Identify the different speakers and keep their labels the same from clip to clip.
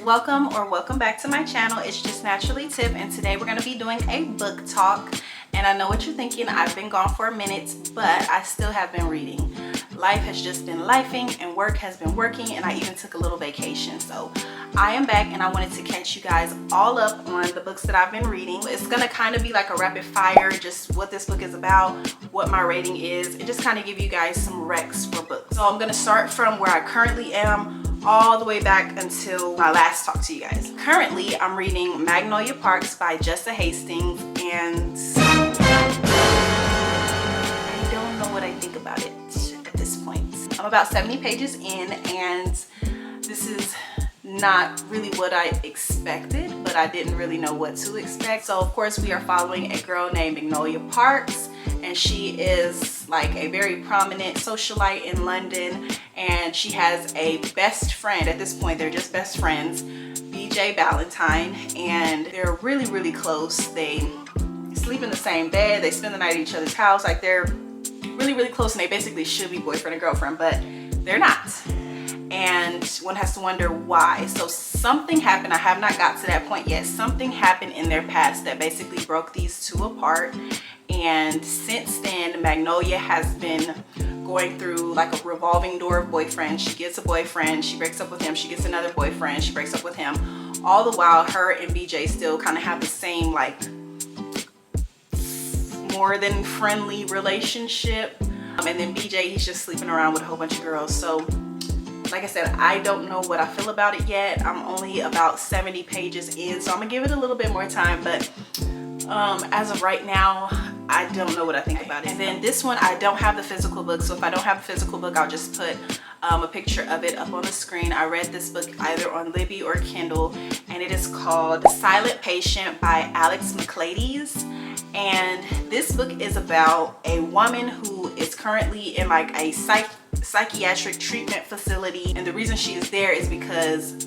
Speaker 1: welcome back to my channel. It's Justnaturallytiff, and today we're going to be doing a book talk. And I know what you're thinking, I've been gone for a minute, but I still have been reading. Life has just been lifing and work has been working, and I even took a little vacation. So I am back and I wanted to catch you guys all up on the books that I've been reading. It's going to kind of be like a rapid fire, just what this book is about, what my rating is, and just kind of give you guys some recs for books. So I'm going to start from where I currently am all the way back until my last talk to you guys. Currently, I'm reading Magnolia Parks by Hastings, and I don't know what I think about it at this point. I'm about 70 pages in, and this is not really what I expected, but I didn't really know what to expect. So of course we are following a girl named Magnolia Parks, and she is like a very prominent socialite in London, and she has a best friend. At this point they're just best friends, BJ Valentine, and they're really close. They sleep in the same bed, they spend the night at each other's house, like they're really close, and they basically should be boyfriend and girlfriend, but they're not. And one has to wonder why. So something happened, I have not got to that point yet. Something happened in their past that basically broke these two apart, and since then Magnolia has been going through like a revolving door of boyfriends. She gets a boyfriend, she breaks up with him, she gets another boyfriend, she breaks up with him. All the while her and BJ still kind of have the same like more than friendly relationship, and then BJ, he's just sleeping around with a whole bunch of girls. So like I said, I don't know what I feel about it yet. I'm only about 70 pages in, so I'm gonna give it a little bit more time, but as of right now, I don't know what I think about it. And then this one, I don't have the physical book, so if I don't have a physical book, I'll just put a picture of it up on the screen. I read this book either on Libby or Kindle, and it is called The Silent Patient by Michaelides. And this book is about a woman who is currently in like a psychiatric treatment facility, and the reason she is there is because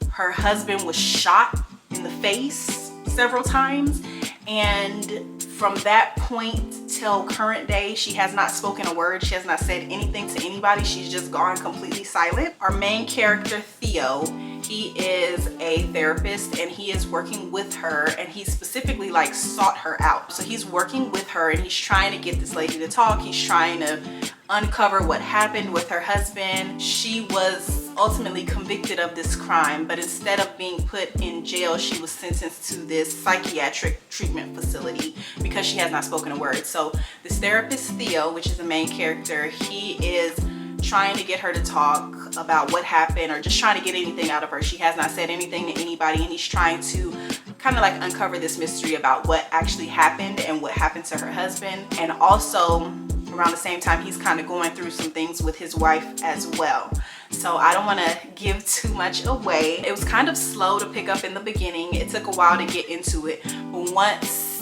Speaker 1: her husband was shot in the face several times, and from that point till current day she has not spoken a word. She has not said anything to anybody. She's just gone completely silent. Our main character, Theo, he is a therapist, and he is working with her, and he specifically like sought her out. So he's working with her, and he's trying to get this lady to talk. He's trying to uncover what happened with her husband. She was ultimately convicted of this crime, but instead of being put in jail, she was sentenced to this psychiatric treatment facility because she has not spoken a word. So this therapist, Theo, which is the main character, he is trying to get her to talk about what happened, or just trying to get anything out of her. She has not said anything to anybody, and he's trying to kind of like uncover this mystery about what actually happened and what happened to her husband. And also around the same time, he's kind of going through some things with his wife as well. So I don't want to give too much away. It was kind of slow to pick up in the beginning. It took a while to get into it, but once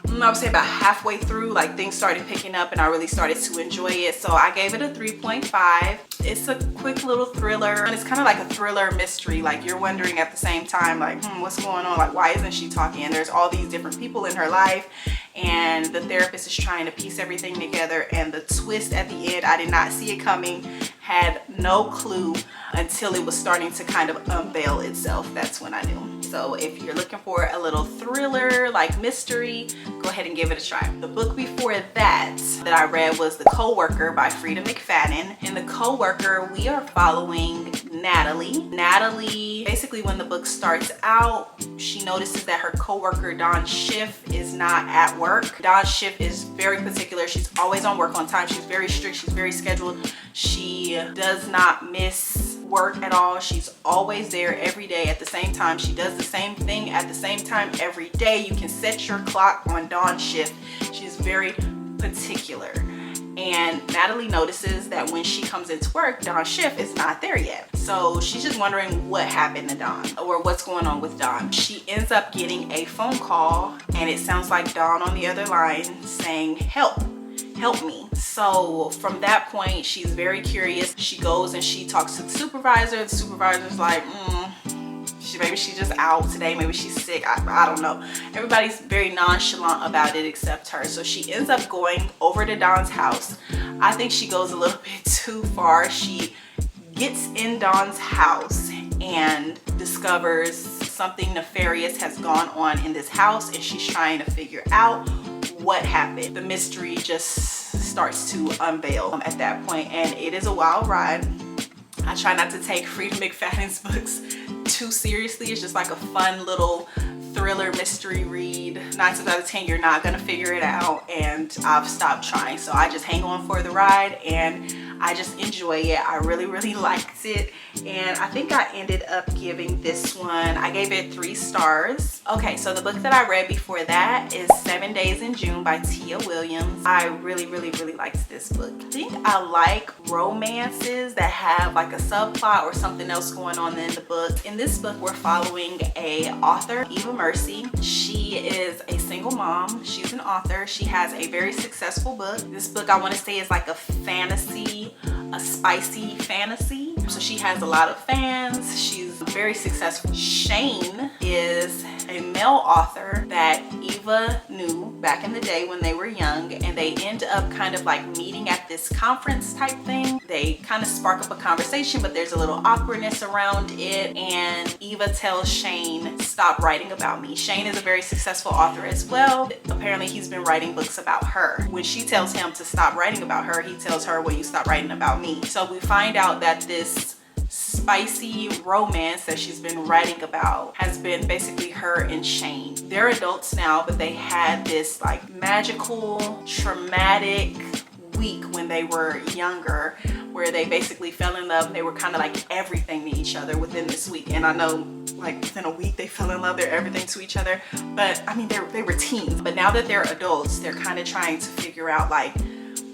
Speaker 1: I would say about halfway through, like things started picking up and I really started to enjoy it. So I gave it a 3.5. It's a quick little thriller, and it's kind of like a thriller mystery. Like you're wondering at the same time, like, what's going on? Like, why isn't she talking? And there's all these different people in her life, and the therapist is trying to piece everything together. And the twist at the end, I did not see it coming, had no clue until it was starting to kind of unveil itself. That's when I knew. So if you're looking for a little thriller like mystery, go ahead and give it a try. The book before that I read was The Coworker by Freida McFadden. In The Coworker, we are following Natalie. Basically, when the book starts out, she notices that her coworker Dawn Schiff is not at work. Dawn Schiff is very particular. She's always on work on time. She's very strict. She's very scheduled. She does not miss work at all. She's always there every day at the same time. She does the same thing at the same time every day. You can set your clock on Dawn Schiff. She's very particular. And Natalie notices that when she comes into work, Dawn Schiff is not there yet. So she's just wondering what happened to Dawn, or what's going on with Dawn. She ends up getting a phone call, and it sounds like Dawn on the other line saying, help me. So from that point, she's very curious. She goes and she talks to the supervisor. The supervisor's like, maybe she's just out today, maybe she's sick, I don't know. Everybody's very nonchalant about it except her. So she ends up going over to Dawn's house. I think she goes a little bit too far. She gets in Dawn's house and discovers something nefarious has gone on in this house, and she's trying to figure out what happened. The mystery just starts to unveil at that point, and it is a wild ride. I try not to take Freida McFadden's books too seriously. It's just like a fun little thriller mystery read. 9 times out of 10 you're not gonna figure it out, and I've stopped trying. So I just hang on for the ride and I just enjoy it. I really liked it, and I think I ended up giving this one, I gave it 3 stars. Okay, so the book that I read before that is 7 Days in June by Tia Williams. I really liked this book. I think I like romances that have like a subplot or something else going on in the book. In this book, we're following a author, Eva Mercy. She is a single mom. She's an author. She has a very successful book. This book, I want to say, is like a fantasy, a spicy fantasy. So she has a lot of fans. She's very successful. Shane is a male author that Eva knew back in the day when they were young, and they end up kind of like meeting at this conference type thing. They kind of spark up a conversation, but there's a little awkwardness around it, and Eva tells Shane, stop writing about me. Shane is a very successful author as well. Apparently he's been writing books about her. When she tells him to stop writing about her, he tells her, well, you stop writing about me. So we find out that this spicy romance that she's been writing about has been basically her and Shane. They're adults now, but they had this like magical, traumatic week when they were younger, where they basically fell in love. They were kind of like everything to each other within this week. And I know like within a week they fell in love, they're everything to each other, but I mean they were teens. But now that they're adults, they're kind of trying to figure out, like,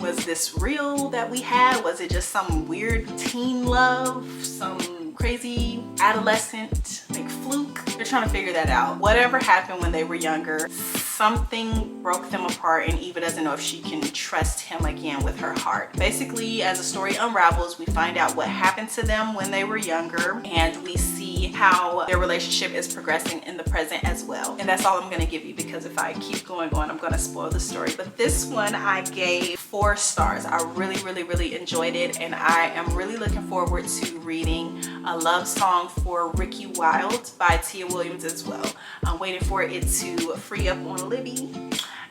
Speaker 1: was this real that we had? Was it just some weird teen love, some crazy adolescent like fluke? They're trying to figure that out. Whatever happened when they were younger, something broke them apart, and Eva doesn't know if she can trust him again with her heart. Basically, as the story unravels, we find out what happened to them when they were younger, and we see how their relationship is progressing in the present as well. And that's all I'm going to give you, because if I keep going on, I'm going to spoil the story. But this one I gave 4 stars. I really enjoyed it, and I am really looking forward to reading A Love Song for Ricky Wilde by Tia Williams as well. I'm waiting for it to free up on Libby,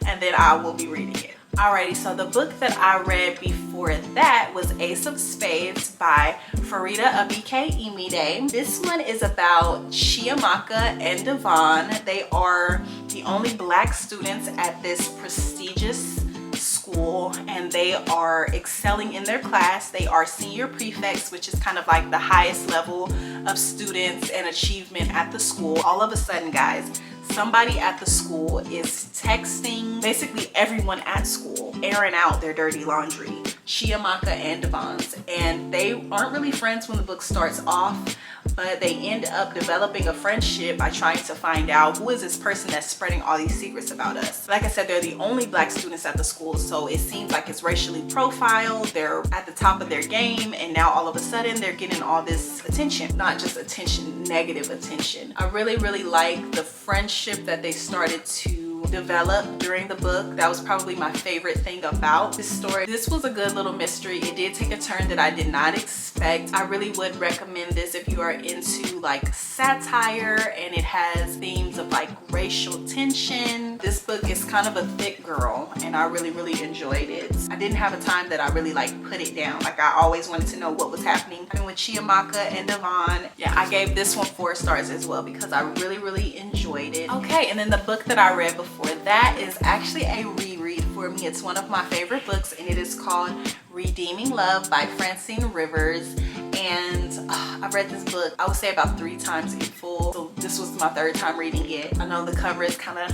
Speaker 1: and then I will be reading it. Alrighty, so the book that I read before that was Ace of Spades by Freida Abike-Iyimide. This one is about Chiamaka and Devon. They are the only Black students at this prestigious school, and they are excelling in their class. They are senior prefects, which is kind of like the highest level of students and achievement at the school. All of a sudden, guys, somebody at the school is texting basically everyone at school, airing out their dirty laundry, Chiamaka and Devon's, and they aren't really friends when the book starts off, but they end up developing a friendship by trying to find out who is this person that's spreading all these secrets about us. Like I said, they're the only Black students at the school, so it seems like it's racially profiled. They're at the top of their game, and now all of a sudden they're getting all this attention. Not just attention, negative attention. I really like the friendship that they started to develop during the book. That was probably my favorite thing about this story. This was a good little mystery. It did take a turn that I did not expect. I really would recommend this if you are into like satire and it has themes of like racial tension. This book is kind of a thick girl, and I really enjoyed it. I didn't have a time that I really like put it down. Like, I always wanted to know what was happening with Chiamaka and Devon. Yeah, I gave this one 4 stars as well because I really enjoyed it. Okay, and then the book that I read before that is actually a reread for me. It's one of my favorite books, and it is called Redeeming Love by Francine Rivers. And I've read this book, I would say, about 3 times in full. So this was my 3rd time reading it. I know the cover is kind of,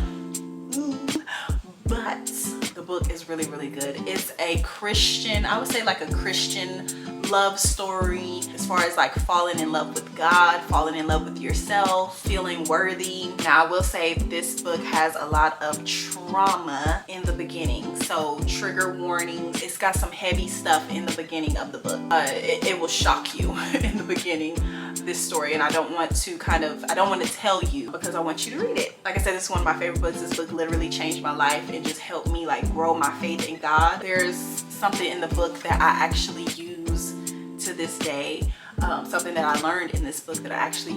Speaker 1: but the book is really good. It's a Christian, I would say like a Christian love story, as far as like falling in love with God, falling in love with yourself, feeling worthy. Now I will say this book has a lot of trauma in the beginning, so trigger warnings. It's got some heavy stuff in the beginning of the book. It will shock you in the beginning, this story, and I don't want to tell you because I want you to read it. Like I said, this is one of my favorite books. This book literally changed my life and just helped me like grow my faith in God. There's something in the book that I actually use to this day. something that I learned in this book that I actually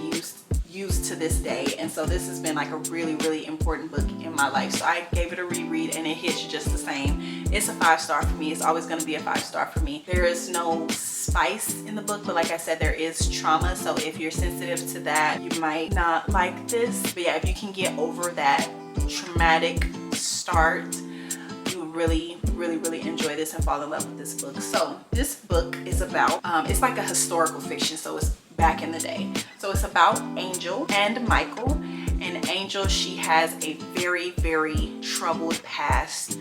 Speaker 1: used to this day. And so this has been like a really important book in my life. So I gave it a reread and it hits you just the same. It's a 5-star for me. It's always going to be a 5-star for me. There is no spice in the book, but like I said, there is trauma. So if you're sensitive to that, you might not like this. But yeah, if you can get over that traumatic start, you would really enjoy this and fall in love with this book. So this book is about it's like a historical fiction, so it's back in the day. So it's about Angel and Michael. And Angel, she has a very troubled past.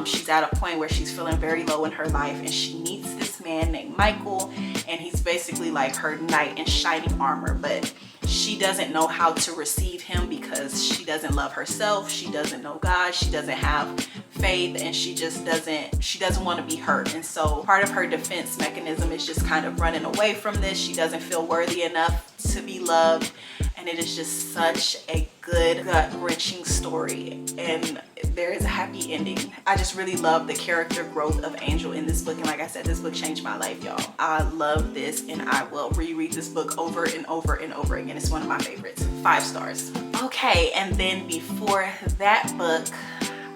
Speaker 1: She's at a point where she's feeling very low in her life, and she meets this man named Michael, and he's basically like her knight in shining armor, but she doesn't know how to receive him because she doesn't love herself, she doesn't know God, she doesn't have faith, and she doesn't want to be hurt. And so part of her defense mechanism is just kind of running away from this. She doesn't feel worthy enough to be loved, and it is just such a good gut-wrenching story, and there is a happy ending. I just really love the character growth of Angel in this book, and like I said, this book changed my life, y'all. I love this, and I will reread this book over and over again. It's one of my favorites. 5 stars. Okay, and then before that book,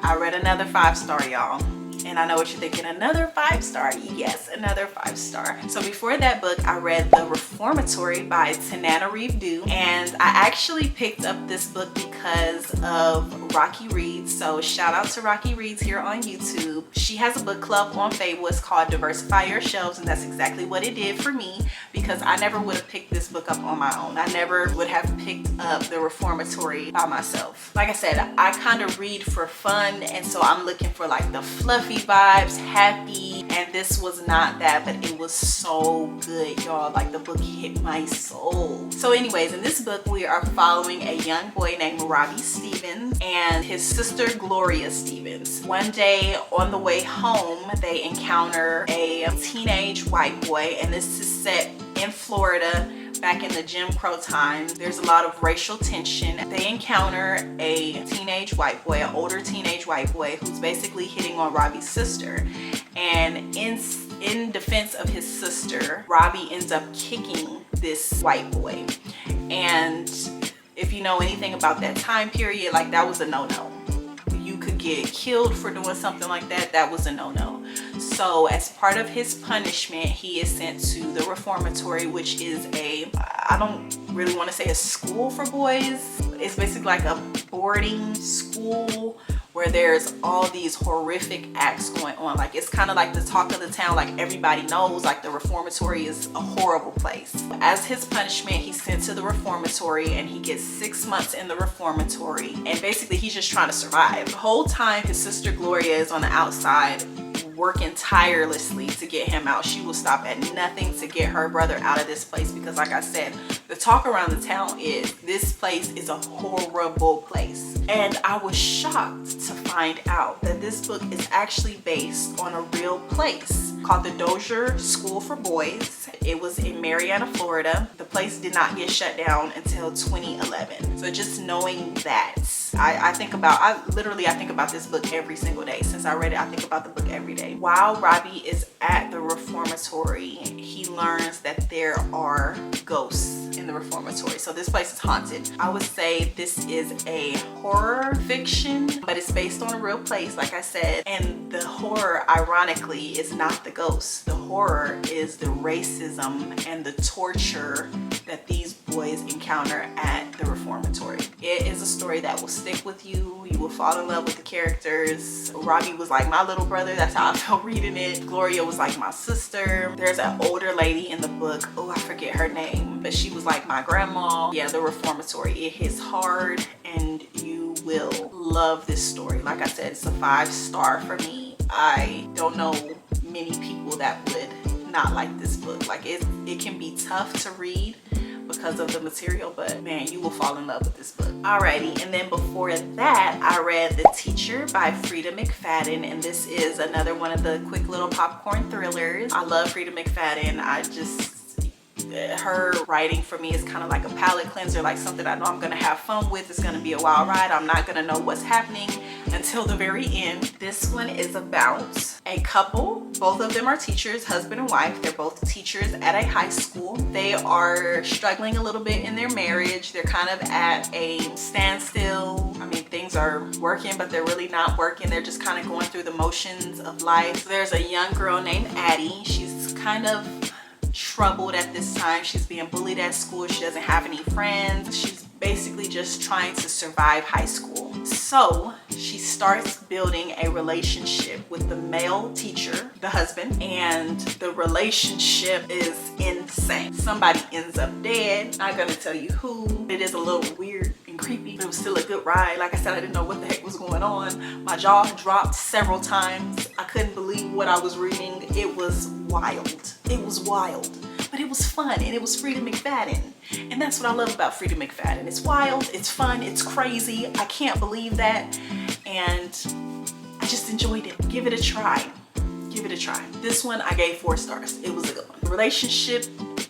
Speaker 1: I read another 5-star, y'all. And I know what you're thinking, another 5-star? Yes, another 5-star. So before that book, I read The Reformatory by Tananarive Due. And I actually picked up this book because of Rocky Reads. So shout out to Rocky Reads here on YouTube. She has a book club on Facebook. It's called Diversify Your Shelves, and that's exactly what it did for me, because I never would have picked this book up on my own. I never would have picked up The Reformatory by myself. Like I said, I kind of read for fun, and so I'm looking for like the fluffy vibes, happy, and this was not that, but it was so good, y'all. Like, the book hit my soul. So anyways, in this book we are following a young boy named Robbie Stevens and his sister Gloria Stevens. One day on the way home, they encounter a teenage white boy, and this is set in Florida back in the Jim Crow time. There's a lot of racial tension. They encounter a teenage white boy, an older teenage white boy, who's basically hitting on Robbie's sister. And in defense of his sister, Robbie ends up kicking this white boy. And if you know anything about that time period, like, that was a no-no. You could get killed for doing something like that. That was a no-no. So as part of his punishment, he is sent to the Reformatory, which is I don't really want to say a school for boys. It's basically like a boarding school where there's all these horrific acts going on. Like, it's kind of like the talk of the town. Like, everybody knows, like, the Reformatory is a horrible place. As his punishment, he's sent to the Reformatory, and he gets 6 months in the Reformatory, and basically he's just trying to survive. The whole time his sister Gloria is on the outside working tirelessly to get him out. She will stop at nothing to get her brother out of this place, because like I said, the talk around the town is this place is a horrible place. And I was shocked to find out that this book is actually based on a real place called the Dozier School for Boys. It was in Marietta, Florida. The place did not get shut down until 2011. So just knowing that, I think about this book every single day. Since I read it, I think about the book every day. While Robbie is at the Reformatory, he learns that there are ghosts in the Reformatory. So this place is haunted. I would say this is a horror fiction, but it's based on a real place, like I said. And the horror, ironically, is not the ghosts. The horror is the racism and the torture that these boys encounter at the Reformatory. It is a story that will stick with you. You will fall in love with the characters. Robbie was like my little brother. That's how I felt reading it. Gloria was like my sister. There's an older lady in the book. Oh, I forget her name, but she was like my grandma. Yeah, the Reformatory. It hits hard, and you will love this story. Like I said, it's a 5-star for me. I don't know many people that would not like this book. Like, it can be tough to read because of the material, but man, you will fall in love with this book. Alrighty, and then before that, I read The Teacher by Freida McFadden, and this is another one of the quick little popcorn thrillers. I love Freida McFadden. her writing for me is kind of like a palate cleanser, like something I know I'm gonna have fun with. It's gonna be a wild ride. I'm not gonna know what's happening until the very end. This one is about a couple. Both of them are teachers, husband and wife. They're both teachers at a high school. They are struggling a little bit in their marriage. They're kind of at a standstill. I mean, things are working, but they're really not working. They're just kind of going through the motions of life. So there's a young girl named Addie. She's kind of troubled at this time. She's being bullied at school. She doesn't have any friends. She's basically just trying to survive high school. So she starts building a relationship with the male teacher, the husband, and the relationship is insane. Somebody ends up dead. Not gonna tell you who. It is a little weird and creepy, but it was still a good ride. Like I said, I didn't know what the heck was going on. My jaw dropped several times. I couldn't believe what I was reading. It was wild. It was wild, but it was fun, and it was Freida McFadden. And that's what I love about Freida McFadden. It's wild, it's fun, it's crazy. I can't believe that. And I just enjoyed it. Give it a try. Give it a try. This one I gave 4 stars. It was a good one. The relationship,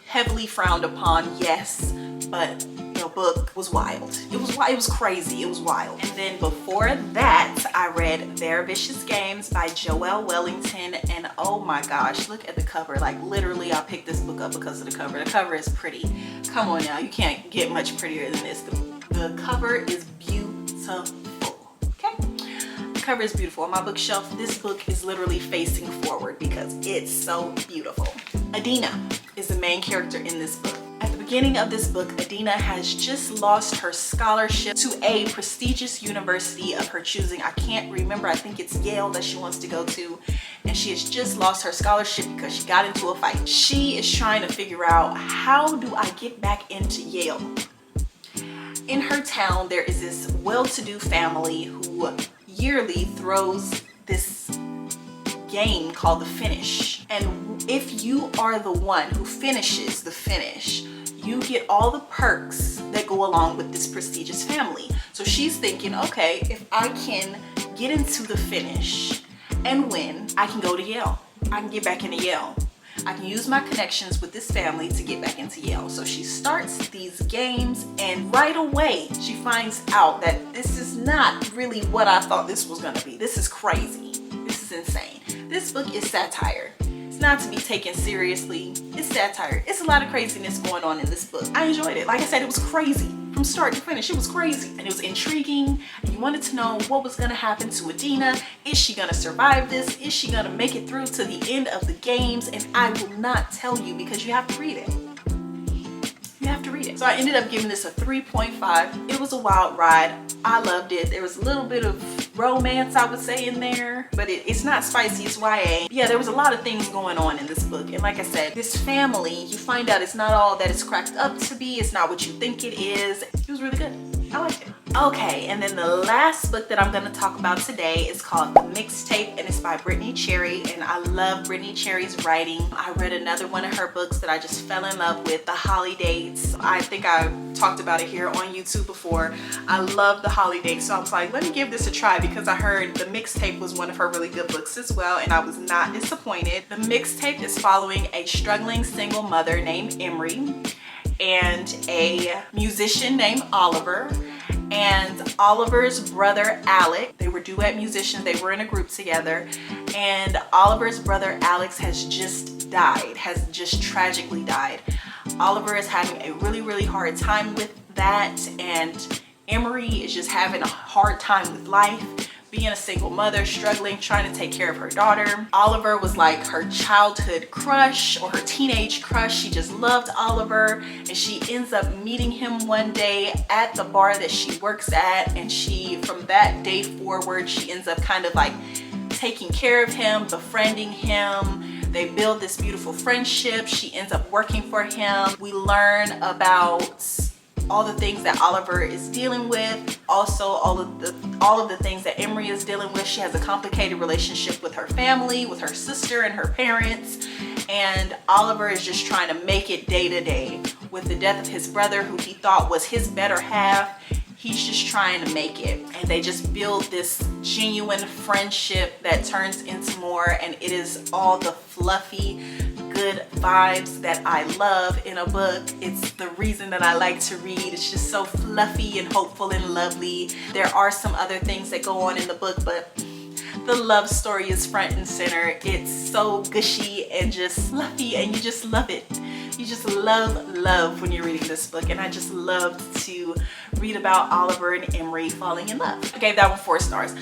Speaker 1: heavily frowned upon, yes, but the book was wild. It was crazy. It was wild. And then before that, I read Their Vicious Games by Joelle Wellington. And oh my gosh, look at the cover. Like literally, I picked this book up because of the cover. The cover is pretty. Come on now, you can't get much prettier than this. The cover is beautiful. Okay? The cover is beautiful. On my bookshelf, this book is literally facing forward because it's so beautiful. Adina is the main character in this book. At the beginning of this book, Adina has just lost her scholarship to a prestigious university of her choosing. I can't remember, I think it's Yale that she wants to go to. And she has just lost her scholarship because she got into a fight. She is trying to figure out, how do I get back into Yale? In her town, there is this well-to-do family who yearly throws this game called the finish, and if you are the one who finishes the finish, you get all the perks that go along with this prestigious family. So she's thinking, okay, if I can get into the finish and win, I can go to Yale. I can get back into Yale. I can use my connections with this family to get back into Yale. So she starts these games, and right away she finds out that this is not really what I thought this was gonna be. This is crazy. This is insane. This book is satire. It's not to be taken seriously. It's satire. It's a lot of craziness going on in this book. I enjoyed it. Like I said, it was crazy. From start to finish, it was crazy. And it was intriguing. And you wanted to know what was gonna happen to Adina. Is she gonna survive this? Is she gonna make it through to the end of the games? And I will not tell you because you have to read it. You have to read it. So I ended up giving this a 3.5. It was a wild ride. I loved it. There was a little bit of romance, I would say, in there, but it's not spicy, it's YA. Yeah, there was a lot of things going on in this book. And like I said, this family, you find out it's not all that it's cracked up to be. It's not what you think it is. It was really good. I liked it. Okay, and then the last book that I'm going to talk about today is called The Mixtape, and it's by Brittainy Cherry, and I love Brittainy Cherry's writing. I read another one of her books that I just fell in love with, The Holidays. I think I talked about it here on YouTube before. I love The Holidays, so I was like, let me give this a try because I heard The Mixtape was one of her really good books as well, and I was not disappointed. The Mixtape is following a struggling single mother named Emery and a musician named Oliver, and Oliver's brother Alec. They were duet musicians. They were in a group together, and Oliver's brother Alex has just died, has just tragically died. Oliver is having a really hard time with that, and Emery is just having a hard time with life, being a single mother, struggling, trying to take care of her daughter. Oliver was like her childhood crush or her teenage crush. She just loved Oliver, and she ends up meeting him one day at the bar that she works at, and from that day forward, she ends up kind of like taking care of him, befriending him. They build this beautiful friendship. She ends up working for him. We learn about all the things that Oliver is dealing with, also all of the things that Emery is dealing with. She has a complicated relationship with her family, with her sister and her parents, and Oliver is just trying to make it day to day. With the death of his brother, who he thought was his better half, he's just trying to make it, and they just build this genuine friendship that turns into more, and it is all the fluffy good vibes that I love in a book. It's the reason that I like to read. It's just so fluffy and hopeful and lovely. There are some other things that go on in the book, but the love story is front and center. It's so gushy and just fluffy, and you just love it. You just love when you're reading this book, and I just loved to read about Oliver and Emery falling in love. I gave that one 4 stars.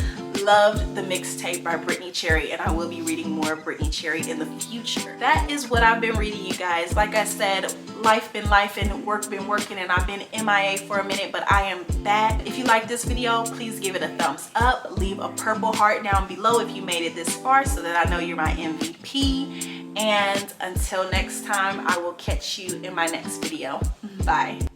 Speaker 1: Loved the Mixtape by Brittainy Cherry, and I will be reading more of Brittainy Cherry in the future. That is what I've been reading, you guys. Like I said, life been life and work been working, and I've been MIA for a minute, but I am back. If you like this video, please give it a thumbs up. Leave a purple heart down below if you made it this far so that I know you're my MVP. And until next time, I will catch you in my next video. Bye.